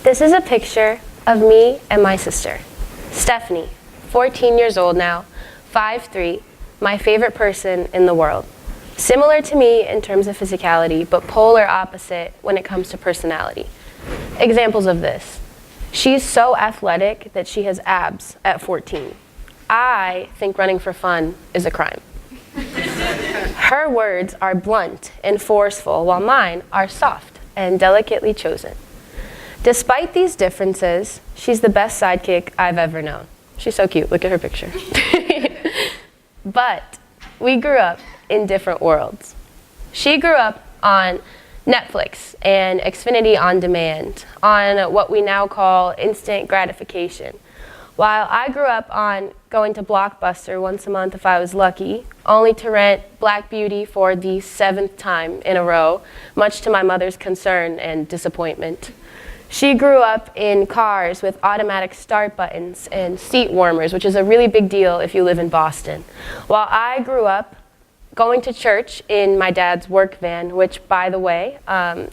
This is a picture of me and my sister, Stephanie, 14 years old now, 5'3", my favorite person in the world. Similar to me in terms of physicality, but polar opposite when it comes to personality. Examples of this. She's so athletic that she has abs at 14. I think running for fun is a crime. Her words are blunt and forceful, while mine are soft and delicately chosen. Despite these differences, she's the best sidekick I've ever known. She's so cute, look at her picture. But we grew up in different worlds. She grew up on Netflix and Xfinity on demand, on what we now call instant gratification, while I grew up on going to Blockbuster once a month if I was lucky, only to rent Black Beauty for the 7th time in a row, much to my mother's concern and disappointment. She grew up in cars with automatic start buttons and seat warmers, which is a really big deal if you live in Boston, while I grew up going to church in my dad's work van, which, by the way,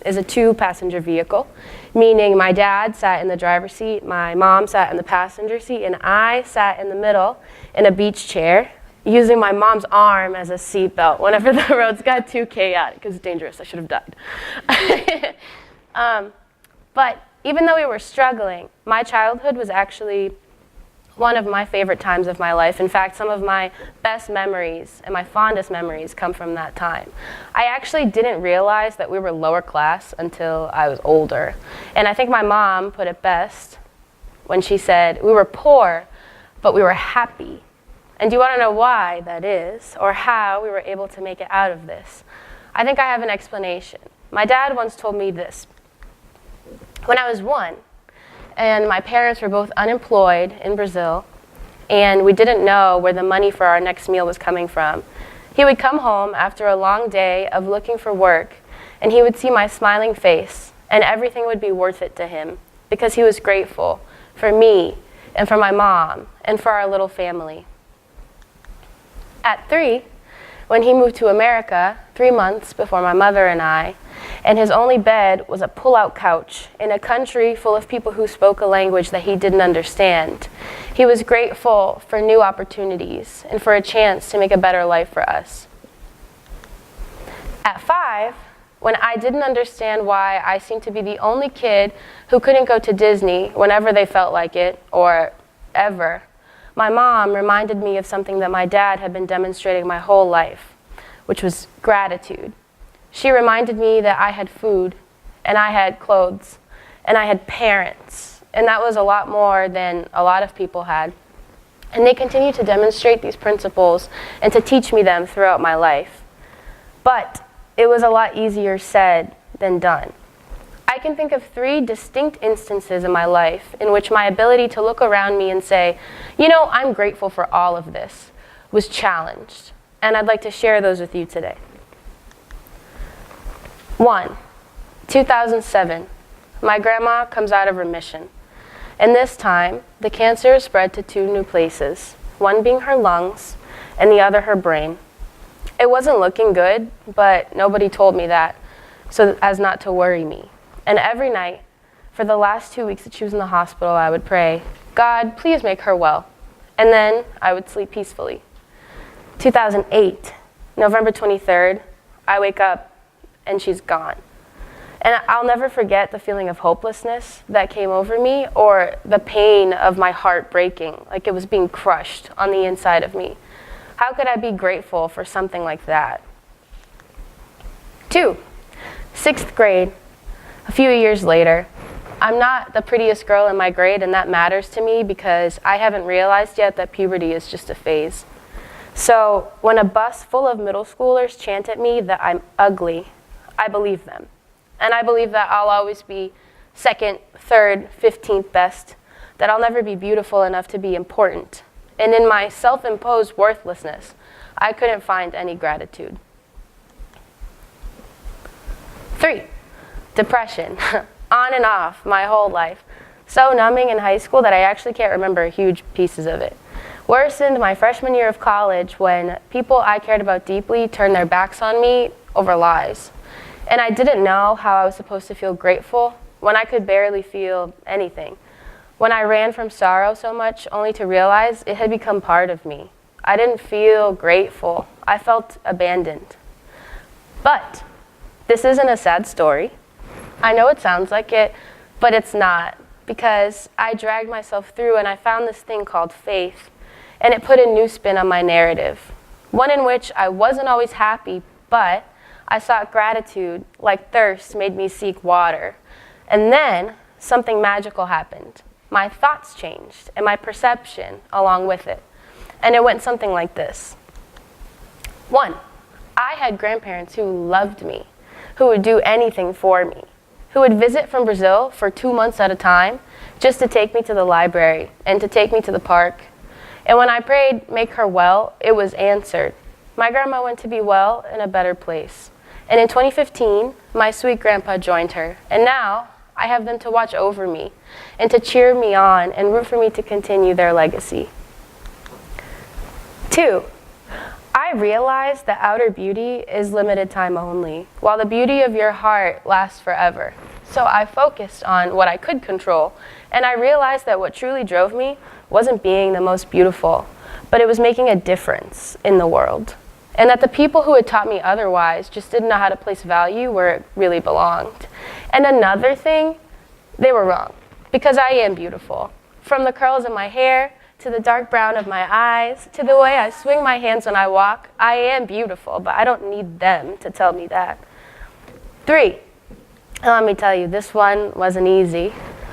is a 2-passenger vehicle, meaning my dad sat in the driver's seat, my mom sat in the passenger seat, and I sat in the middle in a beach chair, using my mom's arm as a seat belt whenever the roads got too chaotic, because it's dangerous, I should have died. But even though we were struggling, my childhood was actually one of my favorite times of my life. In fact, some of my best memories and my fondest memories come from that time. I actually didn't realize that we were lower class until I was older. And I think my mom put it best when she said, we were poor, but we were happy. And do you want to know why that is, or how we were able to make it out of this? I think I have an explanation. My dad once told me this. When I was 1, and my parents were both unemployed in Brazil, and we didn't know where the money for our next meal was coming from, he would come home after a long day of looking for work, and he would see my smiling face, and everything would be worth it to him, because he was grateful for me, and for my mom, and for our little family. At 3, when he moved to America, 3 months before my mother and I, and his only bed was a pull-out couch in a country full of people who spoke a language that he didn't understand. He was grateful for new opportunities and for a chance to make a better life for us. At 5, when I didn't understand why I seemed to be the only kid who couldn't go to Disney whenever they felt like it, or ever, my mom reminded me of something that my dad had been demonstrating my whole life, which was gratitude. She reminded me that I had food, and I had clothes, and I had parents, and that was a lot more than a lot of people had. And they continue to demonstrate these principles and to teach me them throughout my life. But it was a lot easier said than done. I can think of 3 distinct instances in my life in which my ability to look around me and say, you know, I'm grateful for all of this, was challenged. And I'd like to share those with you today. 1, 2007, my grandma comes out of remission. And this time, the cancer is spread to 2 new places, one being her lungs and the other her brain. It wasn't looking good, but nobody told me that, so as not to worry me. And every night, for the last 2 weeks that she was in the hospital, I would pray, God, please make her well. And then I would sleep peacefully. 2008, November 23rd, I wake up and she's gone. And I'll never forget the feeling of hopelessness that came over me, or the pain of my heart breaking, like it was being crushed on the inside of me. How could I be grateful for something like that? 2, 6th grade, a few years later. I'm not the prettiest girl in my grade, and that matters to me because I haven't realized yet that puberty is just a phase. So when a bus full of middle schoolers chant at me that I'm ugly, I believe them. And I believe that I'll always be 2nd, 3rd, 15th best, that I'll never be beautiful enough to be important. And in my self-imposed worthlessness, I couldn't find any gratitude. 3, depression, on and off my whole life. So numbing in high school that I actually can't remember huge pieces of it. Worsened my freshman year of college when people I cared about deeply turned their backs on me over lies. And I didn't know how I was supposed to feel grateful when I could barely feel anything, when I ran from sorrow so much only to realize it had become part of me. I didn't feel grateful. I felt abandoned. But this isn't a sad story. I know it sounds like it, but it's not, because I dragged myself through and I found this thing called faith, and it put a new spin on my narrative, one in which I wasn't always happy, but I sought gratitude like thirst made me seek water. And then something magical happened. My thoughts changed, and my perception along with it. And it went something like this. 1, I had grandparents who loved me, who would do anything for me, who would visit from Brazil for 2 months at a time just to take me to the library and to take me to the park. And when I prayed, make her well, it was answered. My grandma went to be well in a better place. And in 2015, my sweet grandpa joined her. And now I have them to watch over me and to cheer me on and root for me to continue their legacy. 2, I realized that outer beauty is limited time only, while the beauty of your heart lasts forever. So I focused on what I could control, and I realized that what truly drove me wasn't being the most beautiful, but it was making a difference in the world. And that the people who had taught me otherwise just didn't know how to place value where it really belonged. And another thing, they were wrong, because I am beautiful. From the curls in my hair, to the dark brown of my eyes, to the way I swing my hands when I walk, I am beautiful, but I don't need them to tell me that. 3, and let me tell you, this one wasn't easy.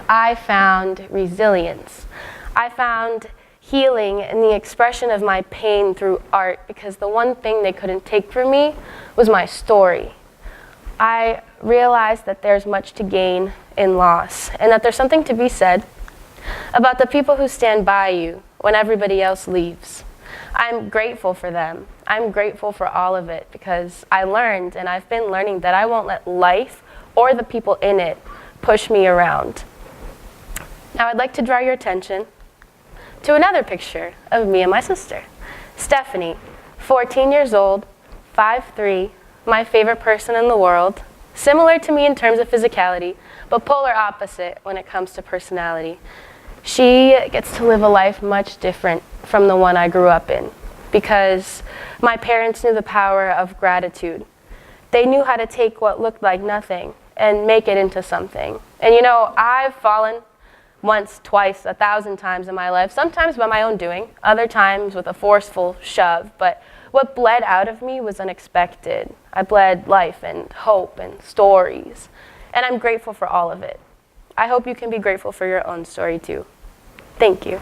I found resilience. I found healing in the expression of my pain through art, because the one thing they couldn't take from me was my story. I realized that there's much to gain in loss, and that there's something to be said about the people who stand by you when everybody else leaves. I'm grateful for them. I'm grateful for all of it, because I learned, and I've been learning, that I won't let life or the people in it push me around. Now I'd like to draw your attention to another picture of me and my sister. Stephanie, 14 years old, 5'3", my favorite person in the world, similar to me in terms of physicality, but polar opposite when it comes to personality. She gets to live a life much different from the one I grew up in, because my parents knew the power of gratitude. They knew how to take what looked like nothing and make it into something. And you know, I've fallen once, twice, 1,000 times in my life, sometimes by my own doing, other times with a forceful shove, but what bled out of me was unexpected. I bled life and hope and stories, and I'm grateful for all of it. I hope you can be grateful for your own story too. Thank you.